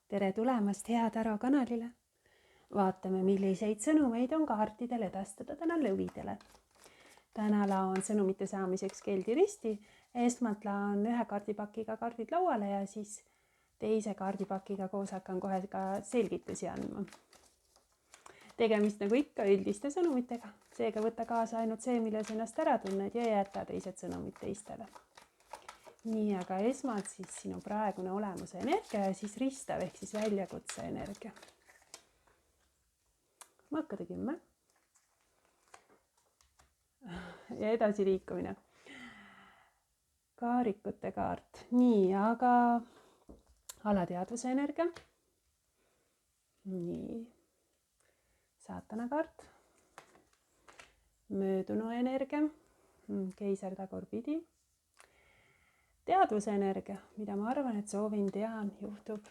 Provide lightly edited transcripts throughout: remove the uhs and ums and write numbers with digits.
Tere tulemast Hea Taro kanalile. Vaatame, milliseid sõnumeid on kaartidel edastada täna lõvidele. Täna laon sõnumite saamiseks keeldi risti. Esmalt laon ühe kaardipakiga kaardid lauale ja siis teise kaardipakiga koos hakkan kohe ka selgitusi andma. Tegemist nagu ikka üldiste sõnumitega. Seega võta kaasa ainult see, milles ennast ära tunned ja jäta teised sõnumid teistele. Nii, aga esmalt siis sinu praegune olemuse energia ja siis ristav ehk siis väljakutse energia. Mõkkade 10. Ja edasi liikumine. Kaarikute kaart. Nii, aga alateadvuse energia. Nii. Saatana kaart. Möödunu energia. Keiser tagurpidi. Teadvuse energia, mida ma arvan, et soovin, tean, juhtub.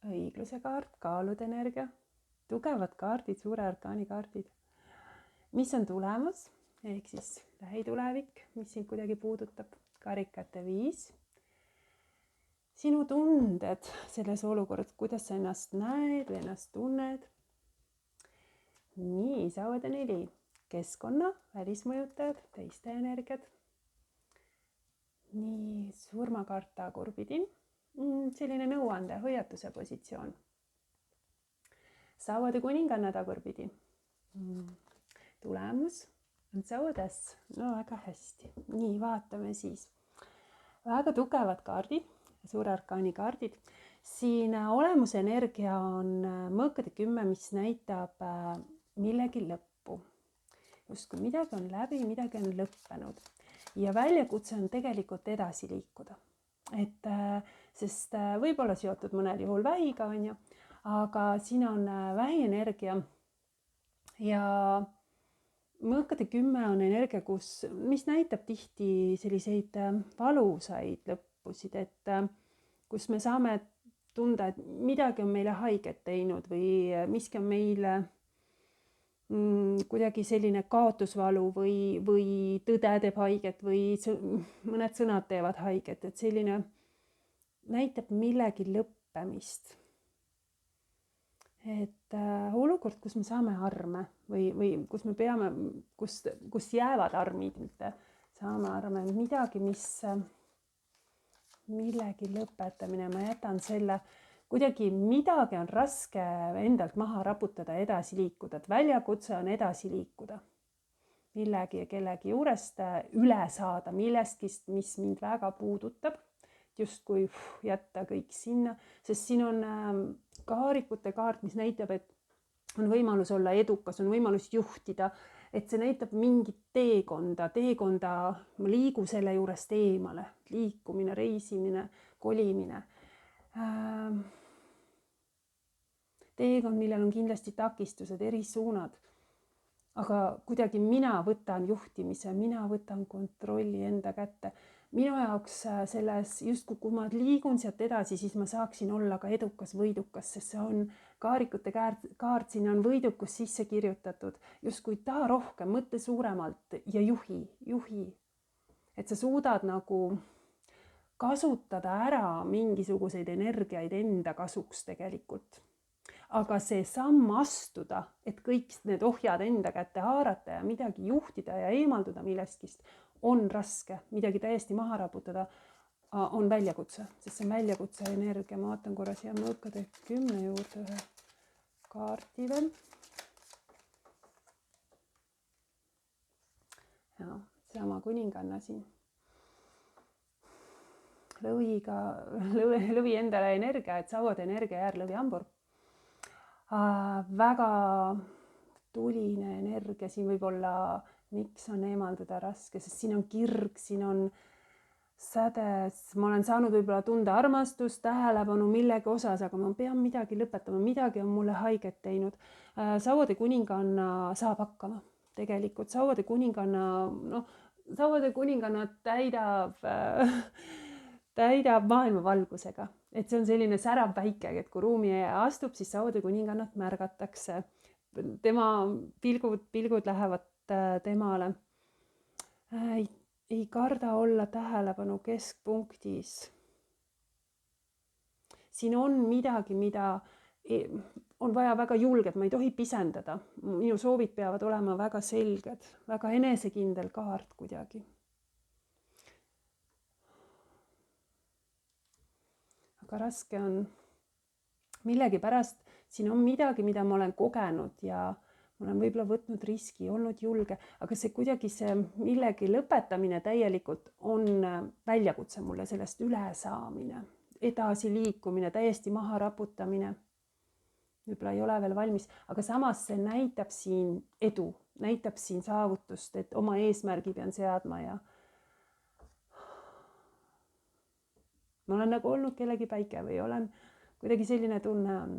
Õigluse kaart, kaalude energia, tugevad kaardid, suure arkaani kaardid. Mis on tulemus, ehk siis lähitulevik, mis sind kuidagi puudutab, karikate 5. Sinu tunded selles olukorras, kuidas sa ennast näed või ennast tunned. Nii, sauade 4, keskkonna, välismõjutajad, teiste energiad. Nii, surmakaart tagurpidi, selline nõuande, hoiatuse positsioon. Sauade kuninganna tagurpidi. Tulemus on sauades, no väga hästi. Nii, vaatame siis. Väga tugevad kaardid, suure arkaani kaardid. Siin olemuse energia on mõõkade 10, mis näitab millegi lõppu. Justkui midagi on läbi, midagi on lõppenud. Ja väljakutse on tegelikult edasi liikuda. Sest võib olla seotud mõnel juhul vähiga, aga siin on vähienergia ja mõõkade 10 on energia, mis näitab tihti selliseid valusaid lõppusid, kus me saame tunda, et midagi on meile haiget teinud või miski on meile kuidagi selline kaotusvalu või tõde teeb haiget või mõned sõnad teevad haiget, et selline näitab millegi lõppemist. Et olukord, kus me saame arme või kus me peame, kus jäävad armid, mitte saame arme, midagi, millegi lõpetamine, ma jätan selle kuidagi midagi on raske endalt maha raputada, edasi liikuda, et väljakutse on edasi liikuda. Millegi ja kellegi juurest üle saada millestki, mis mind väga puudutab, justkui jätta kõik sinna, sest siin on kaarikute kaart, mis näitab, et on võimalus olla edukas, on võimalus juhtida, et see näitab mingit teekonda, ma liigu selle juurest eemale, liikumine, reisimine, kolimine. Teekond, millel on kindlasti takistused, eri suunad, aga kuidagi mina võtan juhtimise, mina võtan kontrolli enda kätte. Minu jaoks selles, justkui kui ma liigun sealt edasi, siis ma saaksin olla ka edukas, võidukas, sest see on kaarikute kaart, siin on võidukus sisse kirjutatud, justkui taha rohkem, mõtle suuremalt ja juhi. Et sa suudad nagu kasutada ära mingisuguseid energiaid enda kasuks tegelikult. Aga see samm astuda, et kõik need ohjad enda kätte haarata ja midagi juhtida ja eemalduda millestki, on raske, midagi täiesti maha raputada, on väljakutse, sest see on väljakutse energia. Ma vaatan korra siia mõõkade 10 juurde ühe kaarti veel. Ja, sama kuninganna siin. Lõvi endale energia, et sauad energia jäär lõvi hambur. Väga tuline energia, siin võib olla, miks on eemalduda raske, sest siin on kirg, siin on sädes, ma olen saanud võib-olla tunda armastust, tähelepanu millegi osas, aga ma pean midagi lõpetama, midagi on mulle haiget teinud. Sauade kuninganna saab hakkama tegelikult, sauade kuninganna täidab maailma valgusega. Et see on selline särav päike, et kui ruumi astub, siis sauade kuningannat märgatakse. Tema pilgud lähevad temale. Ei karda olla tähelepanu keskpunktis. siin on midagi, mida on vaja väga julged, ma ei tohi pisendada. Minu soovid peavad olema väga selged, väga enesekindel kaart kuidagi. Aga raske on millegipärast, siin on midagi, mida ma olen kogenud ja ma olen võib-olla võtnud riski, olnud julge, aga see kuidagi see millegi lõpetamine täielikult on väljakutse mulle, sellest ülesaamine, edasi liikumine, täiesti maha raputamine. Võib-olla ei ole veel valmis, aga samas see näitab siin edu, näitab siin saavutust, et oma eesmärgi pean seadma ja ma olen nagu olnud kellegi päike või olen kuidagi selline tunne on.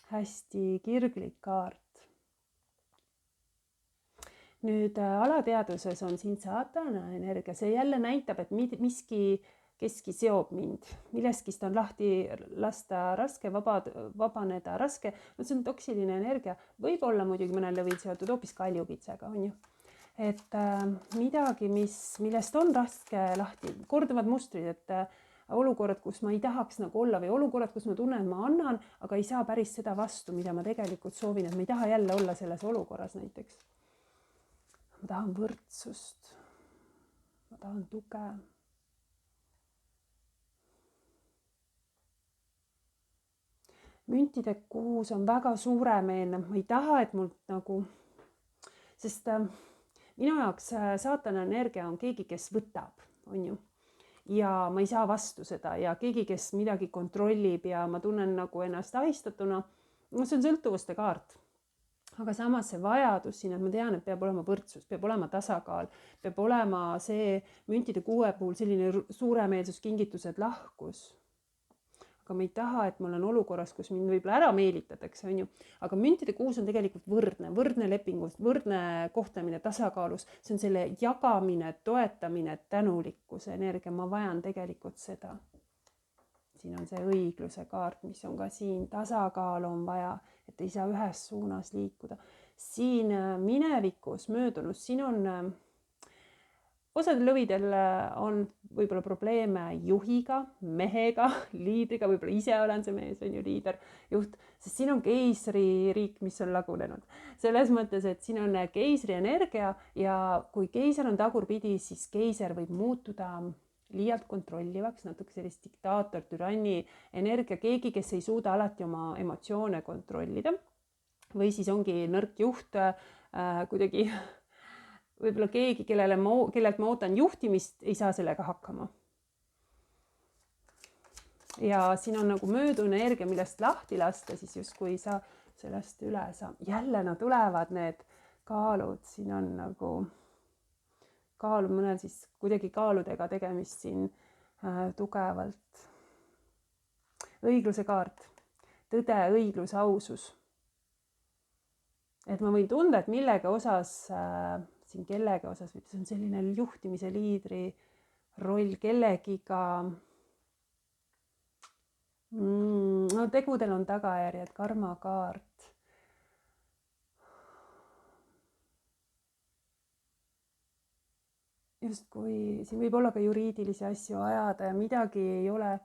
Hästi kirglik kaart. Nüüd alateaduses on siin saatana energia, see jälle näitab, et miski keski seob mind, milleskist on lahti lasta raske, vabaneda raske, no see on toksiline energia, võib-olla muidugi mõnel lõvil seotud hoopis kaljukitsega, on ju. Et midagi, millest on raske lahti, korduvad mustrid, et olukorrad, kus ma ei tahaks nagu olla või olukorrad, kus ma tunnen, et ma annan, aga ei saa päris seda vastu, mida ma tegelikult soovin, et ma ei taha jälle olla selles olukorras näiteks. Ma tahan võrdsust, ma tahan tuge. Müntide kuus on väga suuremeelne, ma ei taha, et mul nagu, sest minu jaoks saatana energia on keegi, kes võtab, on ju. Ja ma ei saa vastu seda ja keegi, kes midagi kontrollib ja ma tunnen nagu ennast ahistatuna, see on sõltuvuste kaart. Aga samas see vajadus siin, et ma tean, et peab olema võrdsus, peab olema tasakaal, peab olema see müntide kuue puhul selline suuremeelsus, kingitused, lahkus. Aga ma ei taha, et ma olen olukorras, kus mind võib-olla ära meelitatakse, on ju. Aga müntide kuus on tegelikult võrdne lepingus, võrdne kohtlemine, tasakaalus. See on selle jagamine, toetamine, tänulikkuse energia. Ma vajan tegelikult seda. Siin on see õigluse kaart, mis on ka siin. Tasakaalu on vaja, et ei saa ühes suunas liikuda. Siin minevikus, möödunus, siin on osad lõvidel on võib-olla probleeme juhiga, mehega, liidriga, võib-olla ise olen see mees, on ju liider, juht, sest siin on keisririik, mis on lagunenud. Selles mõttes, et siin on keisri energia ja kui keiser on tagurpidi, siis keiser võib muutuda liialt kontrollivaks, natuke sellist diktaator, türanni energia, keegi, kes ei suuda alati oma emotsioone kontrollida või siis ongi nõrk juht kuidagi võib-olla keegi, kellelt ma ootan juhtimist, ei saa sellega hakkama. Ja siin on nagu möödune energia, millest lahti lasta, siis justkui ei saa sellest üle saa. Jälle nad tulevad need kaalud, siin on nagu kaalud, mõnel siis kuidagi kaaludega tegemist siin tugevalt. Õigluse kaart, tõde, õiglus, ausus. Et ma võin tunda, et millegi osas siin kellegi osas, see on selline juhtimise liidri roll kellegiga. No tegudel on tagajärjed, karmakaart. Just kui siin võib olla ka juriidilisi asju ajada ja midagi ei ole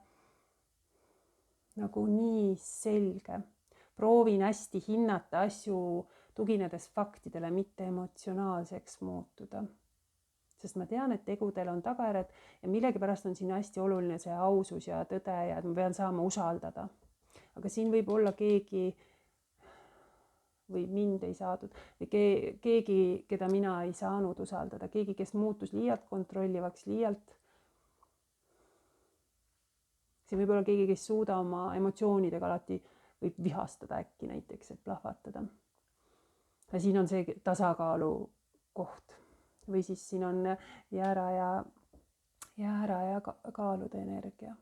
nagu nii selge. Proovin hästi hinnata asju tuginedes faktidele, mitte emotsionaalseks muutuda. Sest ma tean, et tegudel on tagajärjed ja millegipärast on siin hästi oluline see ausus ja tõde ja et ma pean saama usaldada. Aga siin võib olla keegi või mind ei saadud või keegi, keda mina ei saanud usaldada, keegi, kes muutus liialt kontrollivaks, liialt. See võib olla keegi, kes suuda oma emotsioonidega alati võib vihastada äkki näiteks, et plahvatada. Ja siin on see tasakaalu koht või siis siin on jäära ja kaalude energia.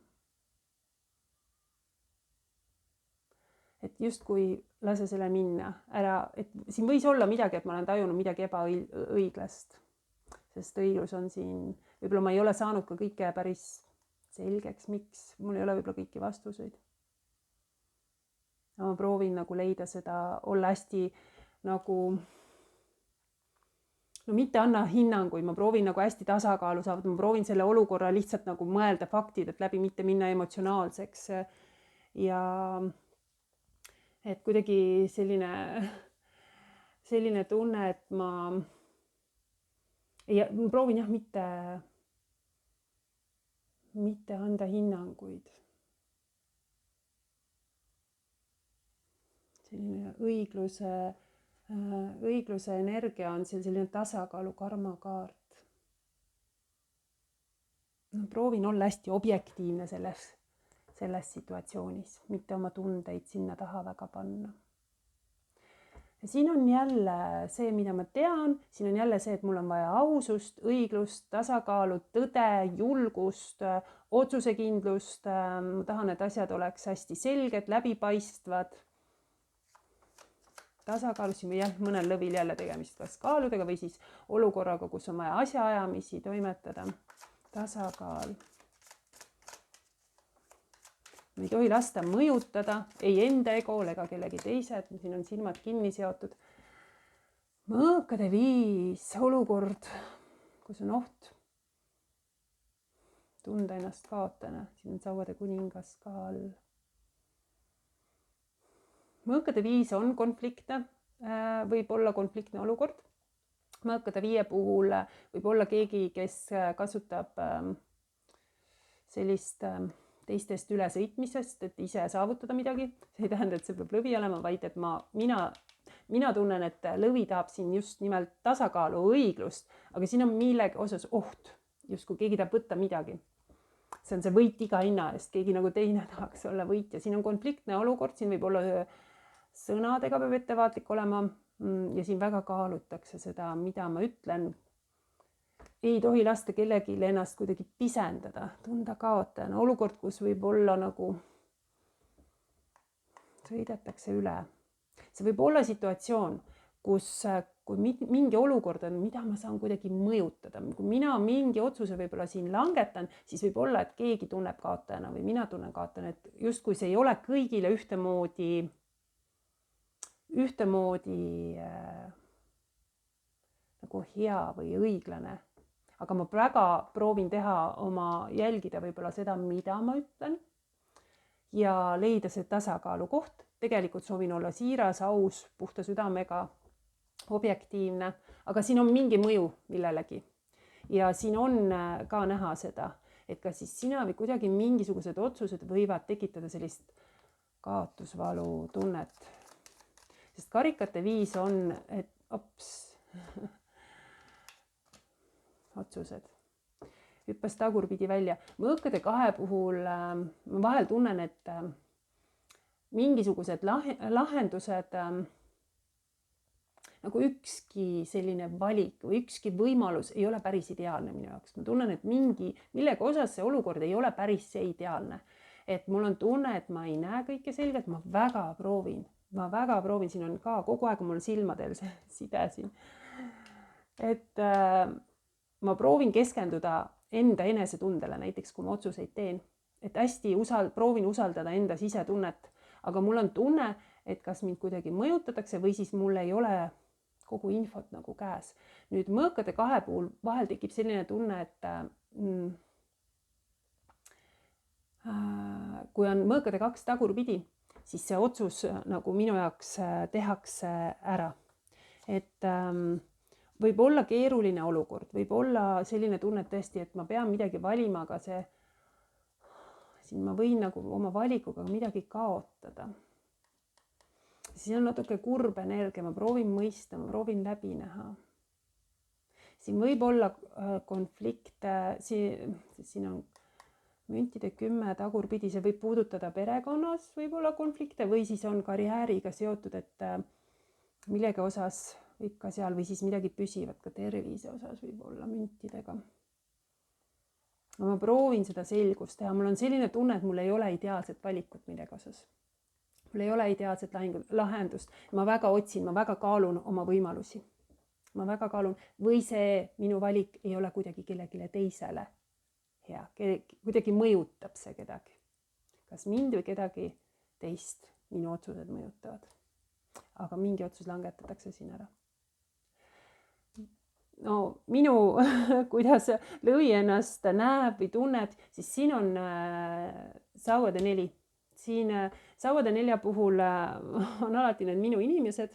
Et justkui lase selle minna ära, et siin võis olla midagi, et ma olen tajunud midagi ebaõiglast, sest õiglus on siin, võib-olla ma ei ole saanud ka kõike päris selgeks, miks, mul ei ole võib-olla kõiki vastuseid. Ma proovin nagu leida seda, olla hästi nagu no mitte anna hinnanguid, ma proovin nagu hästi tasakaalu saada, ma proovin selle olukorra lihtsalt nagu mõelda faktidelt läbi, mitte minna emotsionaalseks. Ja et kuidagi selline tunne, et ma proovin jah, mitte anda hinnanguid. Selline õigluse energia on selline tasakaalu karmakaart. No, proovin olla hästi objektiivne selles situatsioonis, mitte oma tundeid sinna taha väga panna. Ja siin on jälle see, mida ma tean, siin on jälle see, et mul on vaja ausust, õiglust, tasakaalu, tõde, julgust, otsusekindlust. Ma tahan, et asjad oleks hästi selged, läbipaistvad. Tasakaalus või jah, mõnel lõvil jälle tegemist kas kaaludega või siis olukorraga, kus on vaja asjaajamisi toimetada. Tasakaal. Me ei tohi lasta mõjutada, ei enda egol ega kellegi teised. Siin on silmad kinni seotud. Mõõkade 5, olukord, kus on oht tunda ennast kaotana. Siin on sauade kuningas ka all. Mõõkade 5 on konfliktne, võib olla konfliktne olukord. Mõõkade 5 puhul võib olla keegi, kes kasutab sellist teistest ülesõitmisest, et ise saavutada midagi. See ei tähenda, et see peab lõvi olema, vaid et mina tunnen, et lõvi tahab siin just nimelt tasakaalu, õiglust, aga siin on millegi osas oht, justkui keegi tahab võtta midagi. See on see võit iga hinna eest, keegi nagu teine tahaks olla võitja. Siin on konfliktne olukord, siin võib olla sõnadega peab ettevaatlik olema ja siin väga kaalutakse seda, mida ma ütlen. Ei tohi lasta kellegi ennast kuidagi pisendada, tunda kaotajana. Olukord, kus võib olla nagu sõidetakse üle. See võib olla situatsioon, kus kui mingi olukord on, mida ma saan kuidagi mõjutada. Kui mina mingi otsuse võib-olla siin langetan, siis võib olla, et keegi tunneb kaotajana või mina tunnen kaotajana, et justkui see ei ole kõigile ühtemoodi nagu hea või õiglane. Aga ma väga proovin jälgida võib-olla seda, mida ma ütlen ja leida see tasakaalu koht. Tegelikult soovin olla siiras, aus, puhta südamega, objektiivne, aga siin on mingi mõju millelegi. Ja siin on ka näha seda, et kas siis sina või kuidagi mingisugused otsused võivad tekitada sellist kaotusvalu tunnet. Sest karikate 5 on, et otsused. Hüppas tagurpidi välja. Mõõkade 2 puhul ma vahel tunnen, et mingisugused lahendused, nagu ükski selline valik või ükski võimalus ei ole päris ideaalne minu jaoks. Ma tunnen, et millega osas see olukord ei ole päris see ideaalne. Et mul on tunne, et ma ei näe kõike selgelt, ma väga proovin, siin on ka kogu aeg mul silmadel see side siin. Et ma proovin keskenduda enda enesetundele, näiteks kui ma otsuseid teen, et hästi proovin usaldada enda sisetunnet, aga mul on tunne, et kas mind kuidagi mõjutatakse või siis mul ei ole kogu infot nagu käes. Nüüd mõõkade 2 puhul vahel tekib selline tunne, et kui on mõõkade 2 tagurpidi, siis see otsus nagu minu jaoks tehakse ära. Et võib olla keeruline olukord, võib olla selline tunne tõesti, et ma pean midagi valima, aga siin ma võin nagu oma valikuga midagi kaotada. Siis on natuke kurb energia, ma proovin mõista, ma proovin läbi näha. Siin võib olla konflikte, siin on müntide 10 tagurpidi, see võib puudutada perekonnas, võib olla konflikte või siis on karjääriga seotud, et millegi osas võib ka seal või siis midagi püsivat, ka tervise osas võib olla müntidega. Ma proovin seda selgust teha, mul on selline tunne, et mul ei ole ideaalset valikut millegi osas. Mul ei ole ideaalset lahendust, ma väga otsin, ma väga kaalun oma võimalusi. Ma väga kaalun, või see minu valik ei ole kuidagi kellelegi teisele hea, kuidagi mõjutab see kedagi. Kas mind või kedagi teist minu otsused mõjutavad. Aga mingi otsus langetatakse siin ära. no minu, kuidas lõvi ennast näeb või tunneb, siis siin on sauade 4. Siin sauade 4 puhul on alati need minu inimesed.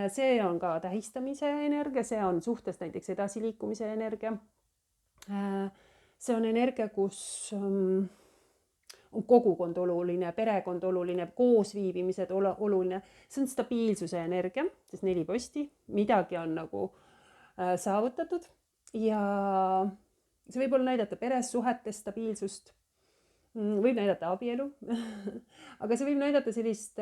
See on ka tähistamise energia, see on suhtes näiteks edasiliikumise energia. See on energia, kus on kogukond oluline, perekond oluline, koosviibimised oluline. See on stabiilsuse energia, sest 4 posti, midagi on nagu saavutatud ja see võib olla näidata peres suhetes stabiilsust, võib näidata abielu, aga see võib näidata sellist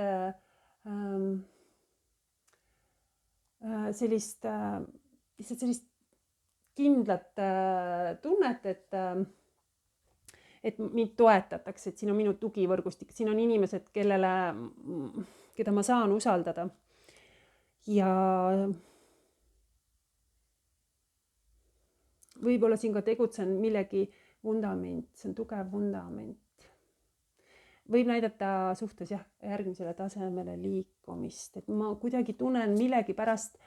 lihtsalt sellist kindlat tunnet, et mind toetatakse, et siin on minu tugivõrgustik, siin on inimesed, keda ma saan usaldada. Ja võib-olla siin ka tegutsen millegi vundament, see on tugev vundament. Võib näidata suhtes järgmisele tasemele liikumist, et ma kuidagi tunnen millegi pärast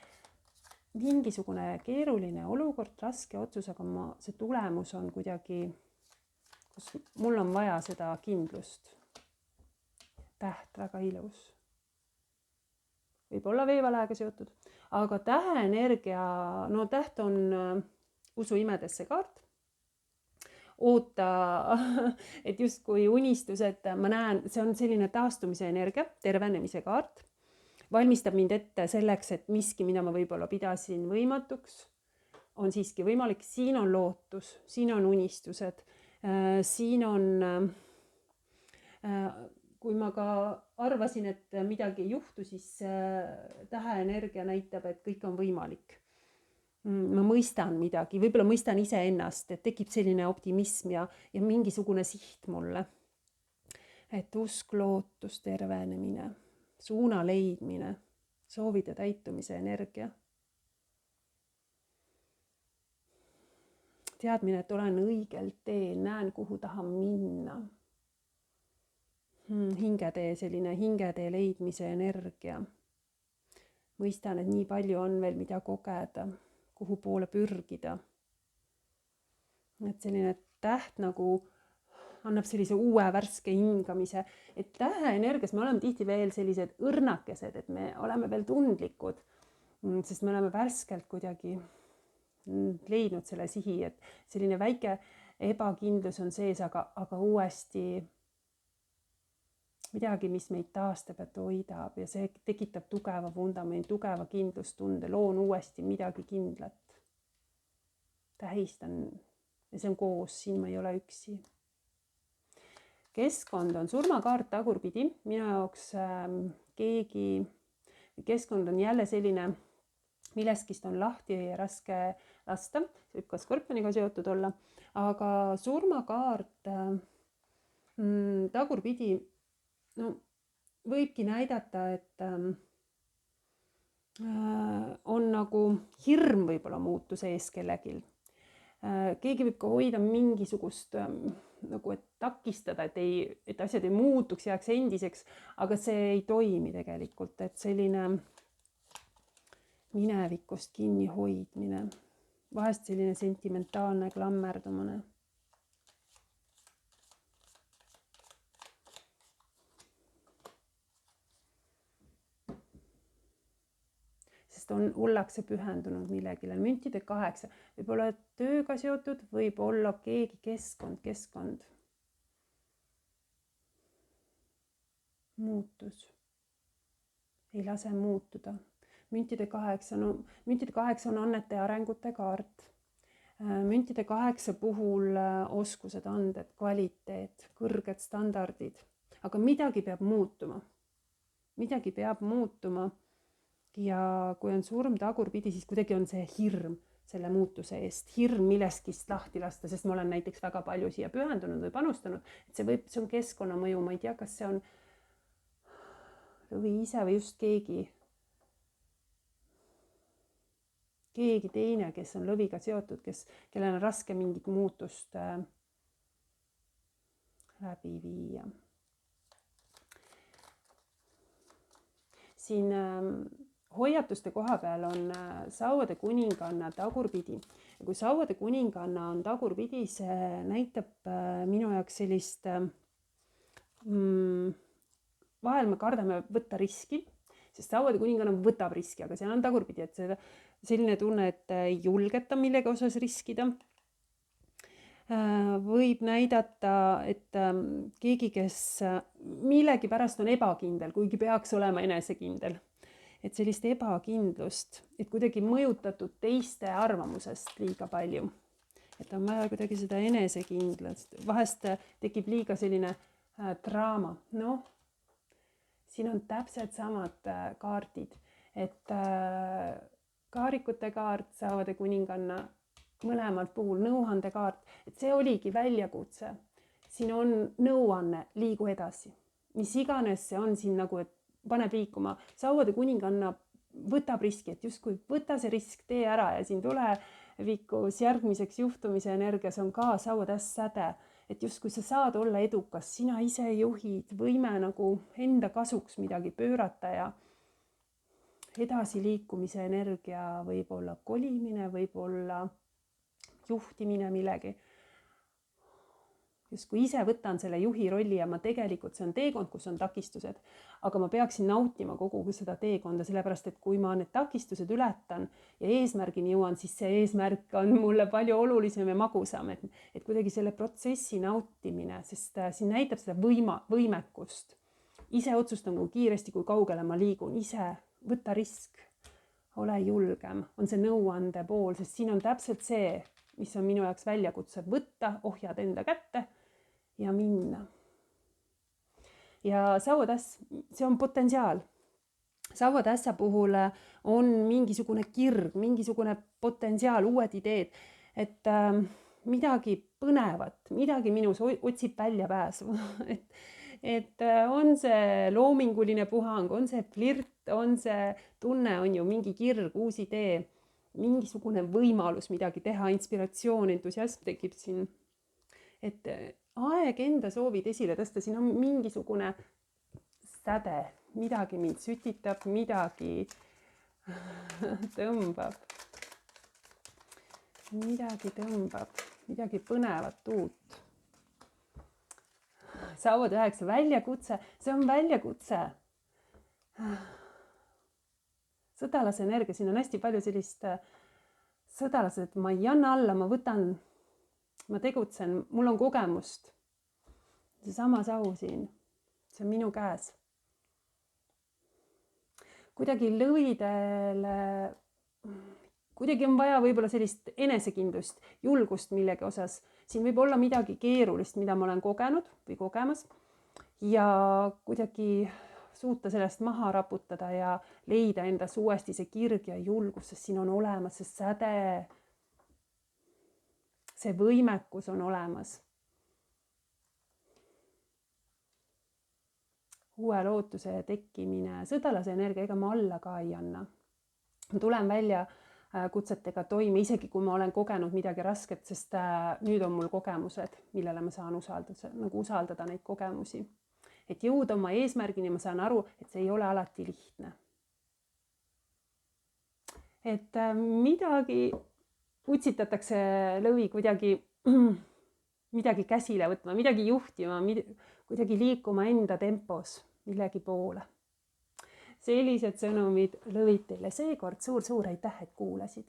mingisugune keeruline olukord, raske otsus, aga see tulemus on kuidagi, kus mul on vaja seda kindlust. Täht, väga ilus. Võib olla veevaläega seotud, aga tähe energia, no täht on usu imedesse kaart. Oota, et justkui unistused, ma näen, see on selline taastumise energia, tervenemise kaart, valmistab mind ette selleks, et miski, mida ma võib-olla pidasin võimatuks, on siiski võimalik. Siin on lootus, siin on unistused, siin on, kui ma ka arvasin, et midagi ei juhtu, siis tähe energia näitab, et kõik on võimalik. Ma mõistan midagi, võib-olla mõistan iseennast, et tekib selline optimism ja mingisugune siht mulle. Et usk, lootus, tervenemine, suuna leidmine, soovide täitumise energia. Teadmine, et olen õigel teel, näen, kuhu tahan minna. Hingetee, selline hingetee leidmise energia. Mõistan, et nii palju on veel, mida kogeda, kuhu poole pürgida. Et selline täht nagu annab sellise uue värske hingamise, et tähe energias me oleme tihti veel sellised õrnakesed, et me oleme veel tundlikud, sest me oleme värskelt kuidagi leidnud selle sihi, et selline väike ebakindlus on sees, aga uuesti midagi, mis meid taastab ja toidab ja see tekitab tugeva vundamendi, tugeva kindlustunde, loon uuesti midagi kindlat. Tähistan ja see on koos, siin ma ei ole üksi. Keskkond on surmakaart tagurpidi, minu jaoks keskkond on jälle selline, milleskist on lahti ja raske lasta, see võib ka skorpioniga seotud olla, aga surmakaart tagurpidi võibki näidata, et on nagu hirm võib-olla muutuse ees kellegil. Keegi võib ka hoida mingisugust, nagu et takistada, et asjad ei muutuks, jääks endiseks, aga see ei toimi tegelikult, et selline minevikust kinni hoidmine, vahest selline sentimentaalne klammerdumine. On ollakse pühendunud millegile. Müntide 8 võib olla tööga seotud, võib olla keegi keskkond. Muutus. Ei lase muutuda. Müntide 8 on annete ja arengute kaart. Müntide 8 puhul oskused, anded, kvaliteet, kõrged standardid. Aga midagi peab muutuma. Ja kui on surm tagurpidi, siis kuidagi on see hirm selle muutuse eest, hirm milleskist lahti lasta, sest ma olen näiteks väga palju siia pühendunud või panustanud, et see on keskkonnamõju, ma ei tea, kas see on lõvi ise või just keegi teine, kes on lõviga seotud, kellel on raske mingit muutust läbi viia. Siin hoiatuste koha peal on sauade kuninganna tagurpidi. Ja kui sauade kuninganna on tagurpidi, see näitab minu jaoks sellist, vahel me kardame võtta riski, sest sauade kuninganna võtab riski, aga seal on tagurpidi, et selline tunne, et ei julgeta millegi osas riskida. Võib näidata, et keegi, kes millegi pärast on ebakindel, kuigi peaks olema enesekindel. Et sellist ebakindlust, et kuidagi mõjutatud teiste arvamusest liiga palju. Et on vaja kuidagi seda enesekindlust. Vahest tekib liiga selline draama. No, siin on täpselt samad kaardid. Et kaarikute kaart, saavade kuninganna, mõlemalt puhul nõuandekaart, et see oligi väljakutse. Siin on nõuanne, liigu edasi. Mis iganes see on siin nagu, et paneb liikuma. Sauvade kuninganna võtab riski, et justkui võta see risk, tee ära ja siin tulevikus järgmiseks juhtumise energias on ka sauatäss säde, et justkui sa saad olla edukas, sina ise juhid, võime nagu enda kasuks midagi pöörata ja edasi liikumise energia võib olla kolimine, võib olla juhtimine millegi. Justkui ise võtan selle juhi rolli ja ma tegelikult, see on teekond, kus on takistused, aga ma peaksin nautima kogu seda teekonda, sellepärast et kui ma need takistused ületan ja eesmärgini jõuan, siis see eesmärk on mulle palju olulisem ja magusam, et kuidagi selle protsessi nautimine, sest siin näitab seda võimekust. Ise otsustan, kui kiiresti, kui kaugele ma liigun, ise võta risk, ole julgem, on see nõuande pool, sest siin on täpselt see, mis on minu jaoks väljakutse, võtta ohjad enda kätte ja minna. Ja sauatäss, see on potentsiaal. Sauatässa puhul on mingisugune kirg, mingisugune potentsiaal, uued ideed, et midagi põnevat, midagi minus otsib väljapääsu. et on see loominguline puhang, on see flirt, on see tunne, on ju mingi kirg, uus idee, mingisugune võimalus midagi teha, inspiratsioon, entusiasm tekib siin. Et aeg enda soovid esile tõsta, siin on mingisugune säde, midagi mind sütitab, midagi tõmbab, midagi põnevat uut. Sauad 9, väljakutse, see on väljakutse. Sõdalase energia, siin on hästi palju sellist sõdalased, ma ei anna alla, ma võtan, ma tegutsen, mul on kogemust. See sama sau siin, see on minu käes. Kuidagi lõvidele, kuidagi on vaja võib-olla sellist enesekindlust, julgust millegi osas. Siin võib olla midagi keerulist, mida ma olen kogenud või kogemas ja kuidagi suuta sellest maha raputada ja leida endas uuesti see kirg ja julgus, sest siin on olemas see säde, see võimekus on olemas. Uue lootuse tekkimine, sõdalase energia, ega ma alla ka ei anna. Ma tulen välja kutsetega toime, isegi kui ma olen kogenud midagi rasket, sest nüüd on mul kogemused, millele ma saan usaldada neid kogemusi. Et jõuda oma eesmärgini, ma saan aru, et see ei ole alati lihtne. Et midagi utsitatakse lõvi kuidagi midagi käsile võtma, midagi juhtima, kuidagi liikuma enda tempos millegi poole. Sellised sõnumid lõvid teile seekord. Suur aitäh, et kuulasid.